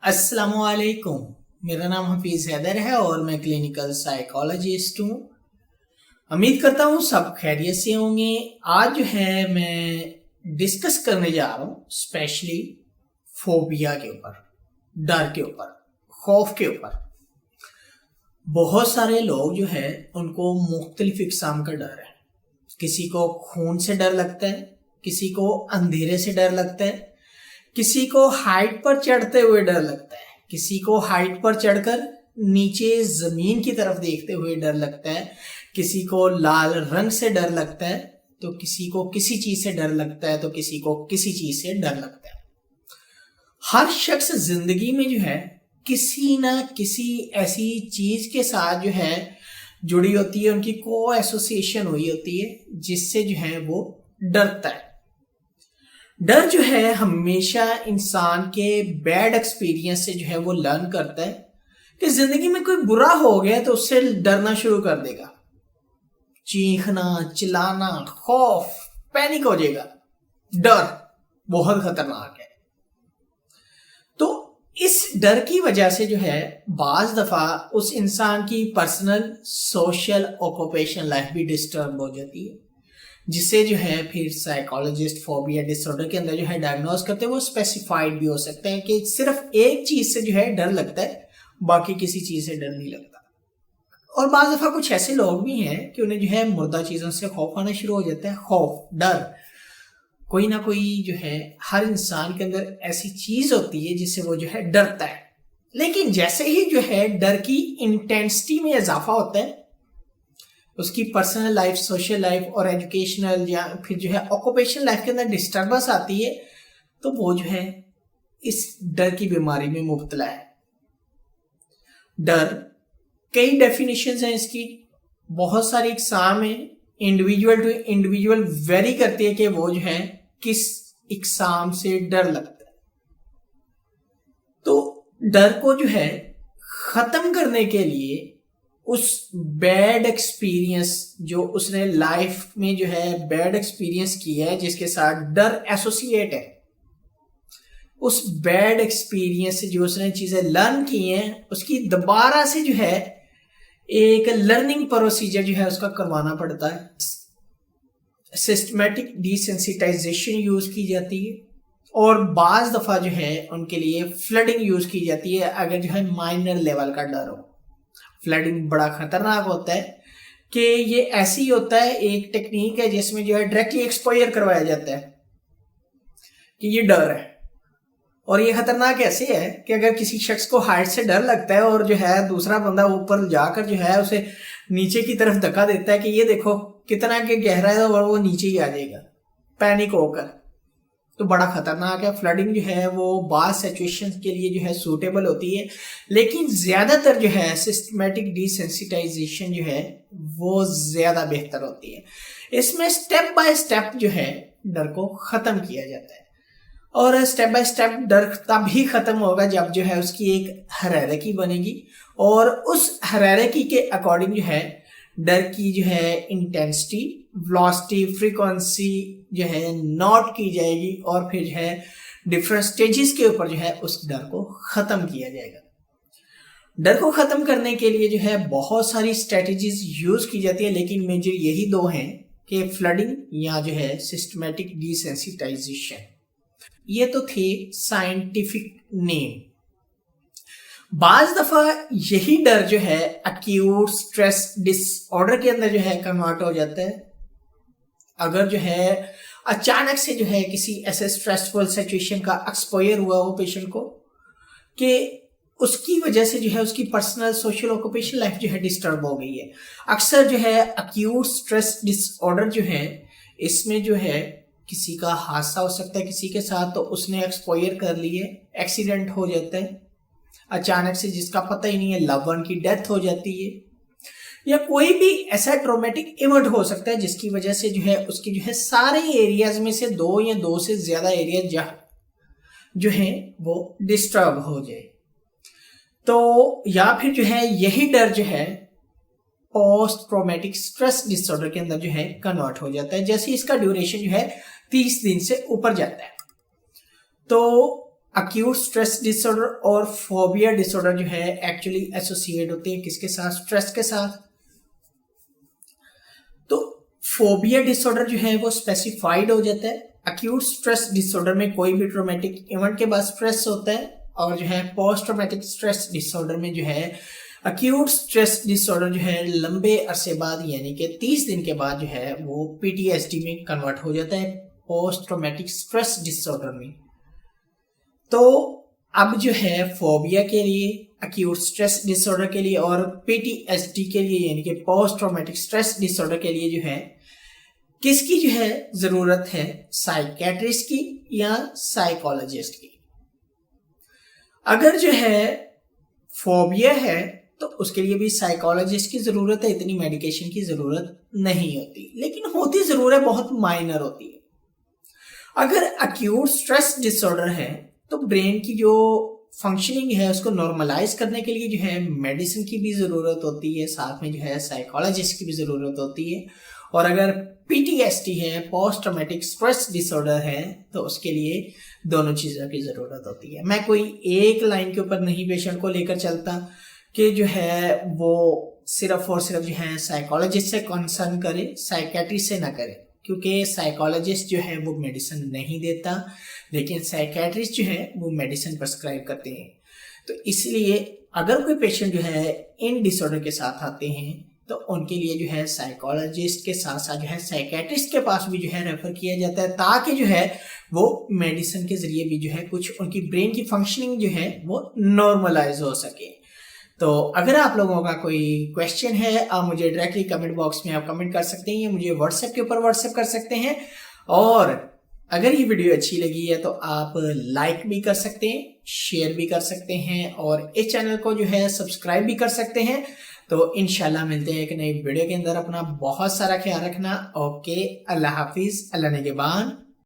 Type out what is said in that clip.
अस्सलामुअलैकुम। मेरा नाम हफीज हैदर है और मैं क्लिनिकल साइकोलॉजिस्ट हूँ। उम्मीद करता हूँ सब खैरियत से होंगे। आज जो है मैं डिस्कस करने जा रहा हूँ स्पेशली फोबिया के ऊपर, डर के ऊपर, खौफ के ऊपर। बहुत सारे लोग जो है उनको मुख्तलिफ इकसाम का डर है। किसी को खून से डर लगता है, किसी को अंधेरे से डर लगता है, किसी को हाइट पर चढ़ते हुए डर लगता है, किसी को हाइट पर चढ़कर नीचे जमीन की तरफ देखते हुए डर लगता है, किसी को लाल रंग से डर लगता है, तो किसी को किसी चीज से डर लगता है, तो किसी को किसी चीज से डर लगता है। हर शख्स जिंदगी में जो है किसी ना किसी ऐसी चीज के साथ जो है जुड़ी होती है, उनकी को एसोसिएशन हुई होती है जिससे जो है वो डरता है। डर जो है हमेशा इंसान के बैड एक्सपीरियंस से जो है वो लर्न करता है कि जिंदगी में कोई बुरा हो गया तो उससे डरना शुरू कर देगा। चीखना, चिल्लाना, खौफ, पैनिक हो जाएगा। डर बहुत खतरनाक है। तो इस डर की वजह से जो है बाज दफा उस इंसान की पर्सनल, सोशल, ऑक्यूपेशनल लाइफ भी डिस्टर्ब हो जाती है, जिससे जो है फिर साइकोलॉजिस्ट फोबिया डिसऑर्डर के अंदर जो है डायग्नोज करते हैं। वो स्पेसिफाइड भी हो सकते हैं कि सिर्फ एक चीज से जो है डर लगता है, बाकी किसी चीज से डर नहीं लगता। और बाज़ दफा कुछ ऐसे लोग भी हैं कि उन्हें जो है मुर्दा चीजों से खौफ आना शुरू हो जाता है। खौफ, डर, कोई ना कोई जो है हर इंसान के अंदर ऐसी चीज होती है जिससे वो जो है डरता है। लेकिन जैसे ही जो है डर की इंटेंसिटी में इजाफा होता है, उसकी पर्सनल लाइफ, सोशल लाइफ और एजुकेशनल या फिर जो है ऑक्यूपेशनल लाइफ के अंदर डिस्टर्बेंस आती है, तो वो जो है इस डर की बीमारी में मुब्तला है। डर कई डेफिनेशंस हैं इसकी, बहुत सारी इकसाम है, इंडिविजुअल टू इंडिविजुअल वेरी करती है कि वो जो है किस इकसाम से डर लगता है। तो डर को जो है खत्म करने के लिए उस बैड एक्सपीरियंस जो उसने लाइफ में जो है बैड एक्सपीरियंस किया है, जिसके साथ डर एसोसिएट है, उस बैड एक्सपीरियंस से जो उसने चीजें लर्न की हैं, उसकी दोबारा से जो है एक लर्निंग प्रोसीजर जो है उसका करवाना पड़ता है। सिस्टमेटिक डिसेंसिटाइजेशन यूज की जाती है और बाज दफा जो है उनके लिए फ्लडिंग यूज की जाती है अगर जो है माइनर लेवल का डर हो। फ्लडिंग बड़ा खतरनाक होता है कि ये ऐसी होता है, एक टेक्निक है जिसमें जो है डायरेक्टली एक्सपोजर करवाया जाता है कि ये डर है। और ये खतरनाक ऐसे है कि अगर किसी शख्स को हाइट से डर लगता है और जो है दूसरा बंदा ऊपर जाकर जो है उसे नीचे की तरफ धक्का देता है कि ये देखो कितना के गहरा है, और वो नीचे ही आ जाएगा पैनिक होकर, तो बड़ा खतरनाक है। फ्लडिंग जो है वो बास सिचुएशंस के लिए जो है सूटेबल होती है, लेकिन ज्यादातर जो है सिस्टमेटिक डिसेंसिटाइजेशन जो है वो ज्यादा बेहतर होती है। इसमें स्टेप बाय स्टेप जो है डर को खत्म किया जाता है, और स्टेप बाय स्टेप डर तभी खत्म होगा जब जो है उसकी एक हायरार्की बनेगी, और उस हायरार्की के अकॉर्डिंग जो है डर की जो है इंटेंसिटी, वेलोसिटी, फ्रीक्वेंसी जो है नोट की जाएगी, और फिर जो है डिफरेंट स्टेजेस के ऊपर जो है उस डर को खत्म किया जाएगा। डर को खत्म करने के लिए जो है बहुत सारी स्ट्रेटजीज यूज की जाती है, लेकिन मेजर यही दो हैं कि फ्लडिंग या जो है सिस्टमेटिक डिसेंसिटाइजेशन। ये तो थे साइंटिफिक नेम। बाज दफा यही डर जो है एक्यूट स्ट्रेस डिसऑर्डर के अंदर जो है कन्वर्ट हो जाता है। अगर जो है अचानक से जो है किसी ऐसे स्ट्रेसफुल सिचुएशन का एक्सपोजर हुआ हो पेशेंट को कि उसकी वजह से जो है उसकी पर्सनल, सोशल, ऑक्यूपेशनल लाइफ जो है डिस्टर्ब हो गई है। अक्सर जो है एक्यूट स्ट्रेस डिसऑर्डर जो है इसमें जो है किसी का हादसा हो सकता है किसी के साथ, तो उसने एक्सपोजर कर लिए, एक्सीडेंट हो जाता है अचानक से जिसका पता ही नहीं है, लव वन की डेथ हो जाती है, या कोई भी ऐसा ट्रॉमेटिक इवेंट हो सकता है जिसकी वजह से जो है उसकी जो है सारे एरियाज में से दो या दो से ज्यादा एरिया जो है वो डिस्टर्ब हो जाए। तो या फिर जो है यही डर जो है पोस्ट ट्रॉमेटिक स्ट्रेस डिसऑर्डर के अंदर जो है कन्वर्ट हो जाता है। जैसे इसका ड्यूरेशन जो है 30 दिन से ऊपर जाता है। तो अक्यूट स्ट्रेस डिसऑर्डर और फोबिया डिसऑर्डर जो है एक्चुअली एसोसिएट होते हैं किसके साथ? स्ट्रेस के साथ। तो फोबिया डिसऑर्डर जो है वो स्पेसिफाइड हो जाता है। अक्यूट स्ट्रेस डिसऑर्डर में कोई भी ट्रॉमेटिक इवेंट के बाद स्ट्रेस होता है, और जो है पोस्ट ट्रॉमेटिक स्ट्रेस डिसऑर्डर में जो है अक्यूट स्ट्रेस डिसऑर्डर जो है लंबे अरसे बाद यानी कि 30 दिन के बाद जो है वो पीटीएसडी में कन्वर्ट हो जाता है, पोस्ट ट्रॉमेटिक स्ट्रेस डिसऑर्डर में। तो अब जो है फोबिया के लिए, अक्यूट स्ट्रेस डिसऑर्डर के लिए और पीटीएसडी के लिए यानी कि पोस्ट ट्रॉमेटिक स्ट्रेस डिसऑर्डर के लिए जो है किसकी जो है जरूरत है? साइकेट्रिस्ट की या साइकोलॉजिस्ट की? अगर जो है फोबिया है तो उसके लिए भी साइकोलॉजिस्ट की जरूरत है, इतनी मेडिकेशन की जरूरत नहीं होती, लेकिन होती जरूर है, बहुत माइनर होती है। अगर अक्यूट स्ट्रेस डिसऑर्डर है तो ब्रेन की जो फंक्शनिंग है उसको नॉर्मलाइज करने के लिए जो है मेडिसिन की भी जरूरत होती है, साथ में जो है साइकोलॉजिस्ट की भी जरूरत होती है। और अगर पीटीएसडी है, पोस्ट ट्रॉमेटिक स्ट्रेस डिसऑर्डर है, तो उसके लिए दोनों चीजों की जरूरत होती है। मैं कोई एक लाइन के ऊपर नहीं पेशेंट को लेकर चलता कि जो है वो सिर्फ और सिर्फ जो है साइकोलॉजिस्ट से कंसर्न करे, साइकेट्रिस्ट से ना करे, क्योंकि साइकोलॉजिस्ट जो है वो मेडिसिन नहीं देता, लेकिन साइकेट्रिस्ट जो है वो मेडिसिन प्रिस्क्राइब करते हैं। तो इसलिए अगर कोई पेशेंट जो है इन डिसऑर्डर के साथ आते हैं तो उनके लिए जो है साइकोलॉजिस्ट के साथ साथ जो है साइकेट्रिस्ट के पास भी जो है रेफर किया जाता है, ताकि जो है वो मेडिसिन के जरिए भी जो है कुछ उनकी ब्रेन की फंक्शनिंग जो है वो नॉर्मलाइज हो सके। तो अगर आप लोगों का कोई क्वेश्चन है, आप मुझे डायरेक्टली कमेंट बॉक्स में आप कमेंट कर सकते हैं, या मुझे व्हाट्सएप के ऊपर व्हाट्सएप कर सकते हैं। और अगर ये वीडियो अच्छी लगी है तो आप लाइक भी कर सकते हैं, शेयर भी कर सकते हैं, और इस चैनल को जो है सब्सक्राइब भी कर सकते हैं। तो इंशाल्लाह मिलते हैं एक नई वीडियो के अंदर। अपना बहुत सारा ख्याल रखना। ओके, अल्लाह हाफिज, अल्लाह निगहबान।